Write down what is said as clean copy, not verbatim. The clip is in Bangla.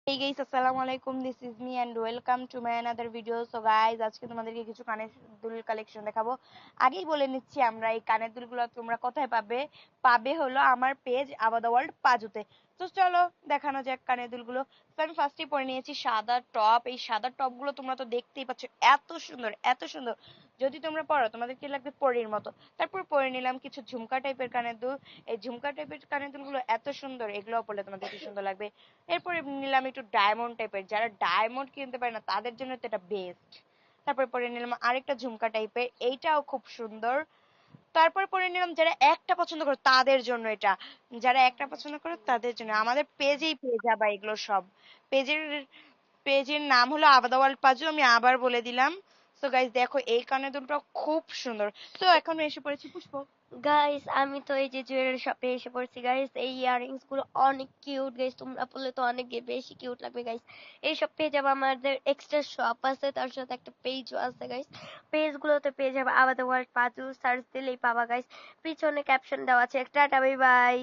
Hey guys, assalamu alaikum. This is me and welcome to my another video. So guys, আজকে তোমাদেরকে কিছু কানের দুল কালেকশন দেখাবো। আগেই বলে নিচ্ছি আমরা এই কানের দুলগুলো তোমরা কোথায় পাবে? পাবে হলো আমার পেজ আবাদা ওয়ার্ল্ড পাজুতে। তো চলো দেখানো যাক কানের দুলগুলো। তো আমি ফার্স্টেই পরে নিয়েছি সাদা টপ। এই সাদা টপগুলো তোমরা তো দেখতেই পাচ্ছ, এত সুন্দর এত সুন্দর। যদি তোমরা পরো তোমাদের কি লাগবে পরীর মতো। তারপর পরে নিলাম কিছু ঝুমকা টাইপের কানের দুল। এই ঝুমকা টাইপের কানের দুলগুলো এত সুন্দর, এগুলো পরলে তোমাদের কি সুন্দর লাগবে। এরপরে নিলাম একটু ডায়মন্ড টাইপের, যারা ডায়মন্ড কিনতে পারে না তাদের জন্য তো এটা বেস্ট। তারপর পরে নিলাম আরেকটা ঝুমকা টাইপের, এইটাও খুব সুন্দর। তারপর পরে নিলাম যারা একটা পছন্দ করে তাদের জন্য এটা, যারা একটা পছন্দ করে তাদের জন্য আমাদের পেজেই পেয়ে যাবা এগুলো সব। পেজের পেজের নাম হলো আবাদা ওয়ার্ল্ড পাজু, আমি আবার বলে দিলাম। তো গাইজ দেখো এই কানের দুলটা খুব সুন্দর। তো এখন এসে পড়েছি পুষ্প। গাইস আমি তো এই যে জুয়েলারি শপে এসে পড়ছি গাইস। এই ইয়াররিংস গুলো অনেক কিউট গাইস, তোমরা পরলে তো অনেক বেশি কিউট লাগবে গাইস। এই সব পেয়ে যাবে, আমাদের এক্সট্রা শপ আছে, তার সাথে একটা পেজও আছে গাইস। পেজ গুলোতে পেয়ে যাবে আবাদা ওয়ার্ল্ড পাজু, সার্চ দিলেই পাবা গাইস। পিছনে ক্যাপশন দেওয়া আছে। Tata, bye bye.